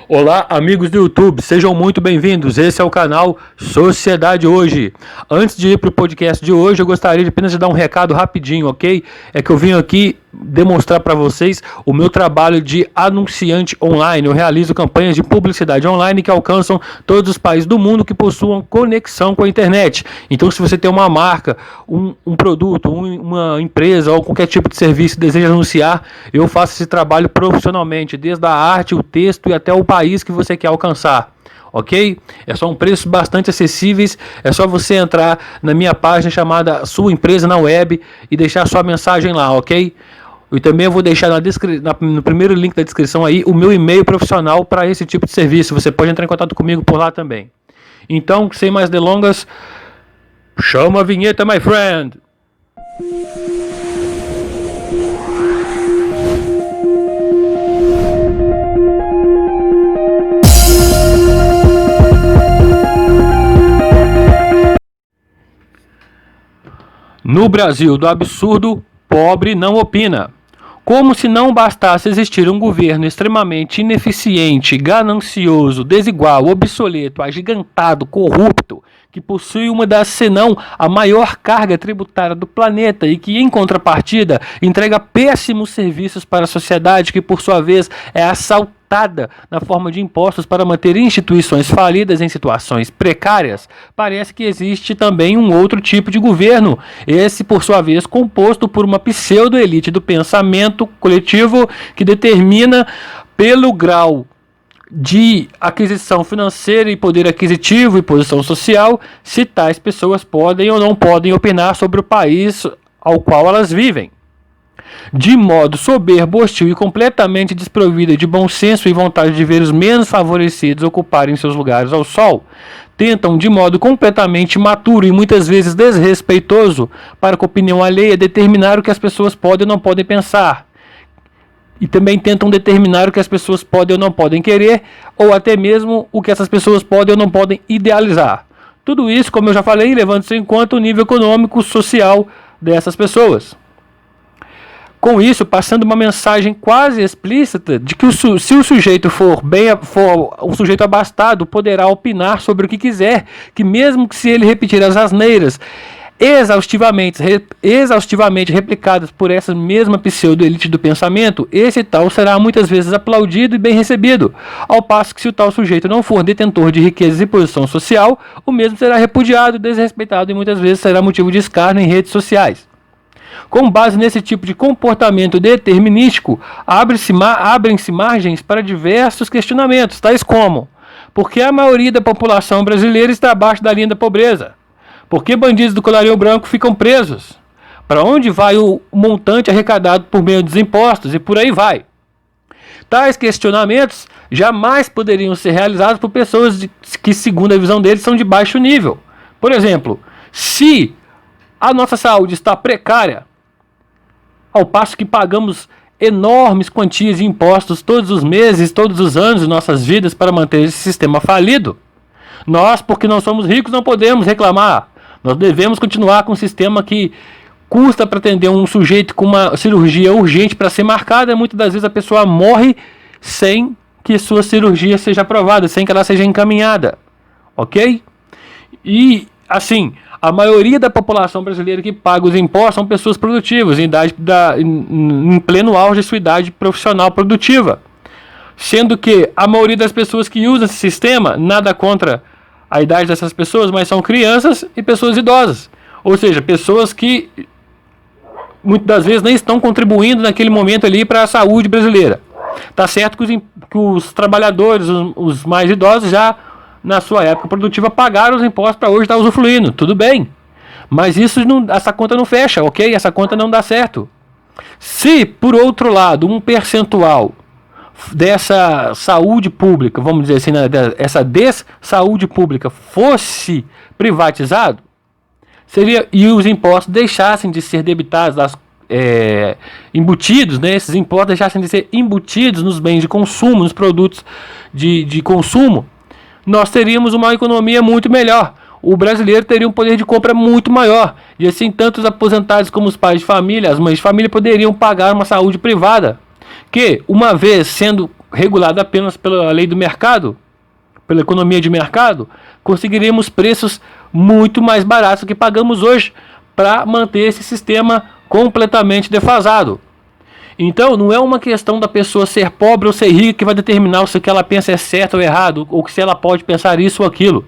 Olá, amigos do YouTube, sejam muito bem-vindos. Esse é o canal Sociedade Hoje. Antes de ir para o podcast de hoje, eu gostaria de apenas de dar um recado rapidinho, ok? É que eu vim aqui demonstrar para vocês o meu trabalho de anunciante online. Eu realizo campanhas de publicidade online que alcançam todos os países do mundo que possuam conexão com a internet. Então, se você tem uma marca, um produto, uma empresa ou qualquer tipo de serviço que deseja anunciar, eu faço esse trabalho profissionalmente, desde a arte, o texto e até o país que você quer alcançar. Ok? É só um preço bastante acessíveis. É só você entrar na minha página chamada Sua Empresa na Web e deixar sua mensagem lá, ok? E também eu vou deixar no primeiro link da descrição aí o meu e-mail profissional para esse tipo de serviço. Você pode entrar em contato comigo por lá também. Então, sem mais delongas, chama a vinheta, my friend! No Brasil do absurdo, pobre não opina. Como se não bastasse existir um governo extremamente ineficiente, ganancioso, desigual, obsoleto, agigantado, corrupto, que possui uma das, se não a maior carga tributária do planeta e que, em contrapartida, entrega péssimos serviços para a sociedade, que, por sua vez, é assaltada na forma de impostos para manter instituições falidas em situações precárias, parece que existe também um outro tipo de governo, esse, por sua vez, composto por uma pseudo-elite do pensamento coletivo que determina, pelo grau de aquisição financeira e poder aquisitivo e posição social, se tais pessoas podem ou não podem opinar sobre o país ao qual elas vivem. De modo soberbo, hostil e completamente desprovida de bom senso e vontade de ver os menos favorecidos ocuparem seus lugares ao sol, tentam de modo completamente imaturo e muitas vezes desrespeitoso para com a opinião alheia determinar o que as pessoas podem ou não podem pensar. E também tentam determinar o que as pessoas podem ou não podem querer, ou até mesmo o que essas pessoas podem ou não podem idealizar. Tudo isso, como eu já falei, levando-se em conta o nível econômico social dessas pessoas. Com isso, passando uma mensagem quase explícita de que se o sujeito for um sujeito abastado, poderá opinar sobre o que quiser, que mesmo que se ele repetir as asneiras exaustivamente replicadas por essa mesma pseudo-elite do pensamento, esse tal será muitas vezes aplaudido e bem recebido, ao passo que se o tal sujeito não for detentor de riquezas e posição social, o mesmo será repudiado, desrespeitado e muitas vezes será motivo de escárnio em redes sociais. Com base nesse tipo de comportamento determinístico, abrem-se margens para diversos questionamentos, tais como: por que a maioria da população brasileira está abaixo da linha da pobreza? Por que bandidos do colarinho branco ficam presos? Para onde vai o montante arrecadado por meio dos impostos? E por aí vai. Tais questionamentos jamais poderiam ser realizados por pessoas que, segundo a visão deles, são de baixo nível. Por exemplo, se a nossa saúde está precária, ao passo que pagamos enormes quantias de impostos todos os meses, todos os anos de nossas vidas para manter esse sistema falido, nós, porque não somos ricos, não podemos reclamar. Nós devemos continuar com um sistema que custa para atender um sujeito com uma cirurgia urgente para ser marcada, e muitas das vezes a pessoa morre sem que sua cirurgia seja aprovada, sem que ela seja encaminhada. Ok? E, assim, a maioria da população brasileira que paga os impostos são pessoas produtivas, em pleno auge de sua idade profissional produtiva. Sendo que a maioria das pessoas que usam esse sistema, nada contra a idade dessas pessoas, mas são crianças e pessoas idosas. Ou seja, pessoas que muitas das vezes nem estão contribuindo naquele momento ali para a saúde brasileira. Tá certo que os trabalhadores, os mais idosos, já na sua época produtiva pagaram os impostos para hoje estar usufruindo. Tudo bem. Mas essa conta não fecha, ok? Essa conta não dá certo. Se, por outro lado, um percentual dessa saúde pública, vamos dizer assim, essa dessaúde pública fosse privatizado, e os impostos deixassem de ser debitados, embutidos, né, esses impostos deixassem de ser embutidos nos bens de consumo, nos produtos de consumo, nós teríamos uma economia muito melhor. O brasileiro teria um poder de compra muito maior. E assim, tanto os aposentados como os pais de família, as mães de família, poderiam pagar uma saúde privada, que, uma vez sendo regulada apenas pela lei do mercado, pela economia de mercado, conseguiríamos preços muito mais baratos do que pagamos hoje para manter esse sistema completamente defasado. Então, não é uma questão da pessoa ser pobre ou ser rica que vai determinar se o que ela pensa é certo ou errado, ou se ela pode pensar isso ou aquilo.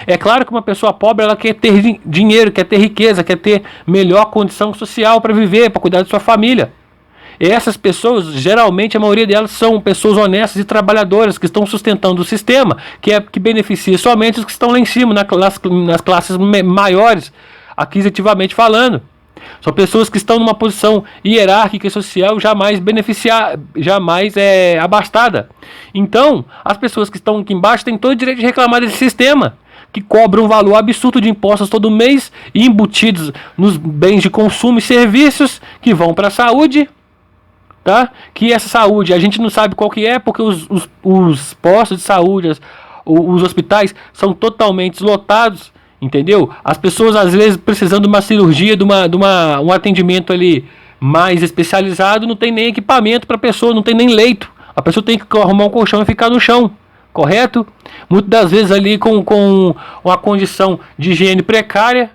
É claro que uma pessoa pobre, ela quer ter dinheiro, quer ter riqueza, quer ter melhor condição social para viver, para cuidar de sua família. E essas pessoas, geralmente a maioria delas são pessoas honestas e trabalhadoras que estão sustentando o sistema, que beneficia somente os que estão lá em cima, nas classes maiores, aquisitivamente falando. São pessoas que estão numa posição hierárquica e social jamais abastada. Então, as pessoas que estão aqui embaixo têm todo o direito de reclamar desse sistema, que cobra um valor absurdo de impostos todo mês, embutidos nos bens de consumo e serviços que vão para a saúde, tá? Que essa saúde a gente não sabe qual que é, porque os postos de saúde, os hospitais são totalmente lotados. Entendeu? As pessoas às vezes precisando de uma cirurgia, um atendimento ali mais especializado, não tem nem equipamento para a pessoa, não tem nem leito. A pessoa tem que arrumar um colchão e ficar no chão, correto? Muitas das vezes ali com uma condição de higiene precária,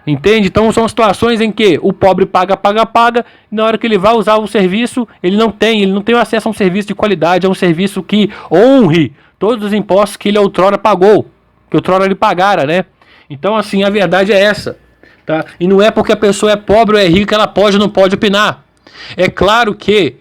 entende? Então são situações em que o pobre paga, e na hora que ele vai usar o serviço, ele não tem acesso a um serviço de qualidade, a um serviço que honre todos os impostos que ele outrora pagou, que outrora ele pagara, né? Então, assim, a verdade é essa, tá? E não é porque a pessoa é pobre ou é rica que ela pode ou não pode opinar. É claro que,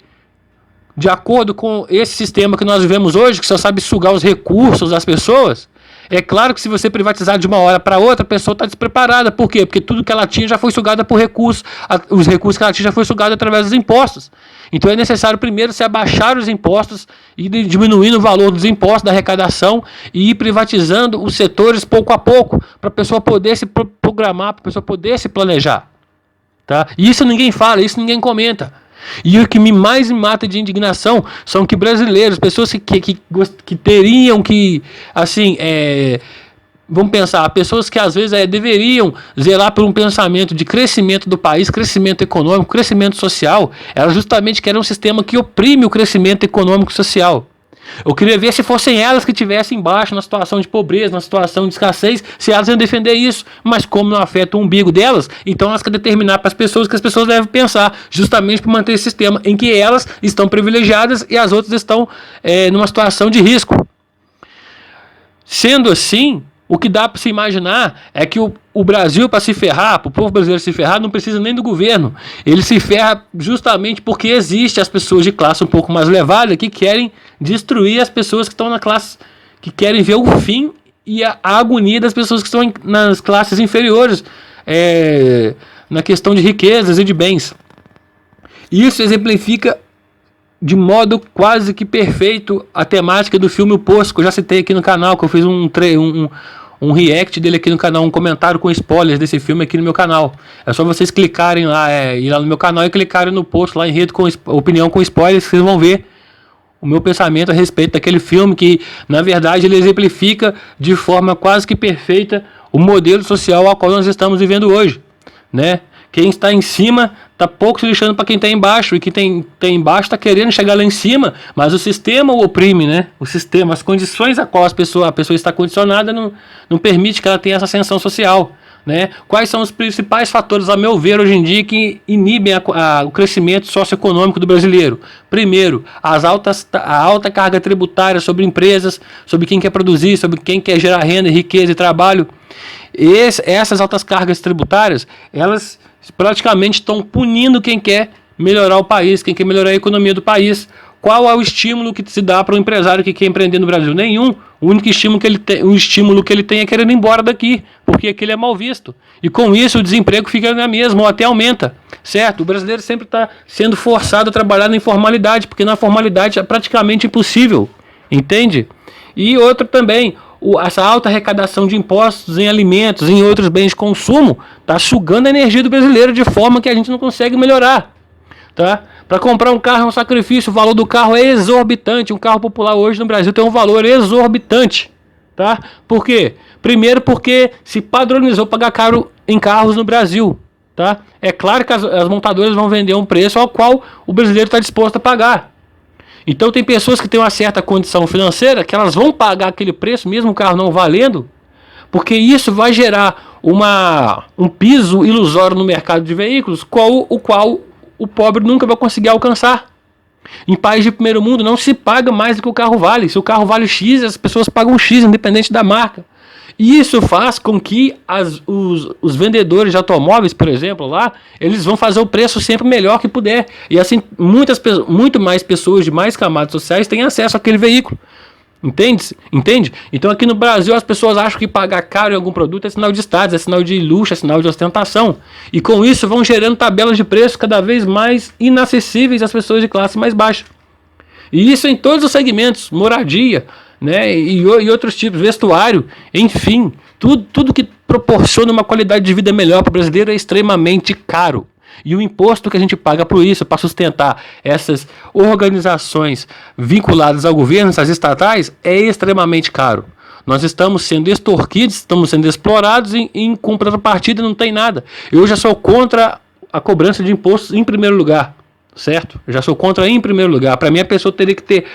de acordo com esse sistema que nós vivemos hoje, que só sabe sugar os recursos das pessoas, é claro que se você privatizar de uma hora para outra, a pessoa está despreparada. Por quê? Porque tudo que ela tinha já foi sugado por recursos, os recursos que ela tinha já foi sugado através dos impostos. Então é necessário primeiro se abaixar os impostos e diminuir o valor dos impostos, da arrecadação, e ir privatizando os setores pouco a pouco, para a pessoa poder se programar, para a pessoa poder se planejar. Tá? E isso ninguém fala, isso ninguém comenta. E o que mais me mata de indignação são que brasileiros, pessoas que teriam que, assim, vamos pensar, pessoas que às vezes deveriam zelar por um pensamento de crescimento do país, crescimento econômico, crescimento social, elas justamente querem um sistema que oprime o crescimento econômico e social. Eu queria ver se fossem elas que estivessem embaixo, na situação de pobreza, na situação de escassez, se elas iam defender isso. Mas como não afeta o umbigo delas, então elas querem determinar para as pessoas que as pessoas devem pensar, justamente para manter esse sistema em que elas estão privilegiadas e as outras estão numa situação de risco. Sendo assim, o que dá para se imaginar é que o Brasil, para se ferrar, para o povo brasileiro se ferrar, não precisa nem do governo. Ele se ferra justamente porque existe as pessoas de classe um pouco mais elevada que querem destruir as pessoas que estão na classe, que querem ver o fim e a agonia das pessoas que estão nas classes inferiores, na questão de riquezas e de bens. Isso exemplifica de modo quase que perfeito a temática do filme O Poço, que eu já citei aqui no canal, que eu fiz um react dele aqui no canal, um comentário com spoilers desse filme aqui no meu canal. É só vocês clicarem lá, ir lá no meu canal e clicarem no post lá em rede com opinião com spoilers, que vocês vão ver o meu pensamento a respeito daquele filme que, na verdade, ele exemplifica de forma quase que perfeita o modelo social ao qual nós estamos vivendo hoje, né? Quem está em cima está pouco se lixando para quem está embaixo, e quem tem embaixo está querendo chegar lá em cima, mas o sistema o oprime, né? O sistema, as condições a qual a pessoa está condicionada não permite que ela tenha essa ascensão social, né? Quais são os principais fatores, a meu ver, hoje em dia, que inibem o crescimento socioeconômico do brasileiro? Primeiro, a alta carga tributária sobre empresas, sobre quem quer produzir, sobre quem quer gerar renda, riqueza e trabalho. Essas altas cargas tributárias, elas praticamente estão punindo quem quer melhorar o país, quem quer melhorar a economia do país. Qual é o estímulo que se dá para um empresário que quer empreender no Brasil? Nenhum. O único estímulo que ele tem é querer ir embora daqui, porque aqui ele é mal visto. E com isso o desemprego fica na mesma, ou até aumenta, certo? O brasileiro sempre está sendo forçado a trabalhar na informalidade, porque na formalidade é praticamente impossível, entende? E outro também, essa alta arrecadação de impostos em alimentos, em outros bens de consumo, está sugando a energia do brasileiro de forma que a gente não consegue melhorar, tá? Para comprar um carro é um sacrifício, o valor do carro é exorbitante. Um carro popular hoje no Brasil tem um valor exorbitante, tá? Por quê? Primeiro porque se padronizou pagar caro em carros no Brasil, tá? É claro que as montadoras vão vender um preço ao qual o brasileiro está disposto a pagar. Então tem pessoas que têm uma certa condição financeira que elas vão pagar aquele preço, mesmo o carro não valendo, porque isso vai gerar um piso ilusório no mercado de veículos, o qual o pobre nunca vai conseguir alcançar. Em países de primeiro mundo não se paga mais do que o carro vale. Se o carro vale X, as pessoas pagam X, independente da marca. E isso faz com que os vendedores de automóveis, por exemplo, lá, eles vão fazer o preço sempre melhor que puder. E assim, muito mais pessoas de mais camadas sociais têm acesso àquele veículo. Entende? Então aqui no Brasil as pessoas acham que pagar caro em algum produto é sinal de status, é sinal de luxo, é sinal de ostentação. E com isso vão gerando tabelas de preço cada vez mais inacessíveis às pessoas de classe mais baixa. E isso em todos os segmentos, moradia, né, e outros tipos, vestuário, enfim, tudo que proporciona uma qualidade de vida melhor para o brasileiro é extremamente caro. E o imposto que a gente paga por isso, para sustentar essas organizações vinculadas ao governo, essas estatais, é extremamente caro. Nós estamos sendo extorquidos, estamos sendo explorados e em contrapartida não tem nada. Eu já sou contra a cobrança de impostos em primeiro lugar, certo? Eu já sou contra em primeiro lugar. Para mim a pessoa teria que ter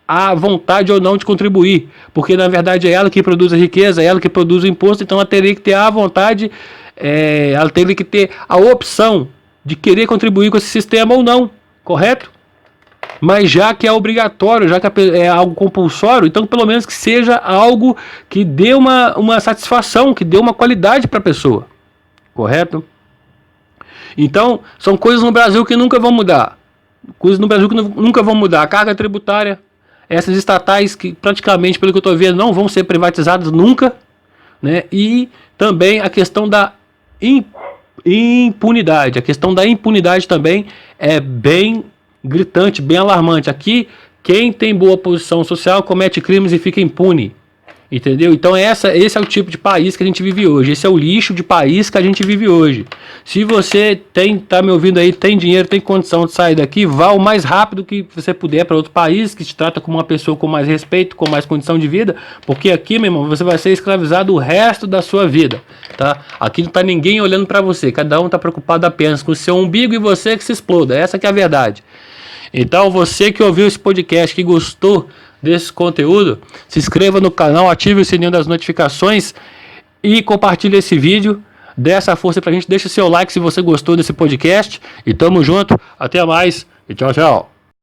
a vontade ou não de contribuir, porque na verdade é ela que produz a riqueza, é ela que produz o imposto, então ela teria que ter a vontade, ela teria que ter a opção de querer contribuir com esse sistema ou não, correto? Mas já que é obrigatório, já que é algo compulsório, então pelo menos que seja algo que dê uma satisfação, que dê uma qualidade para a pessoa, correto? Então, são coisas no Brasil que nunca vão mudar. Coisas no Brasil que nunca vão mudar. A carga tributária, essas estatais que praticamente, pelo que eu estou vendo, não vão ser privatizadas nunca, né? E também a questão da impunidade. A questão da impunidade também é bem gritante, bem alarmante. Aqui, quem tem boa posição social comete crimes e fica impune. Entendeu? Então esse é o tipo de país que a gente vive hoje. Esse é o lixo de país que a gente vive hoje. Se você tá me ouvindo aí, tem dinheiro, tem condição de sair daqui, vá o mais rápido que você puder para outro país, que te trata como uma pessoa com mais respeito, com mais condição de vida, porque aqui, meu irmão, você vai ser escravizado o resto da sua vida, tá? Aqui não tá ninguém olhando para você, cada um tá preocupado apenas com o seu umbigo e você que se exploda. Essa que é a verdade. Então você que ouviu esse podcast, que gostou desse conteúdo, se inscreva no canal, ative o sininho das notificações e compartilhe esse vídeo. Dê essa força pra gente, deixa o seu like se você gostou desse podcast e tamo junto, até mais e tchau, tchau.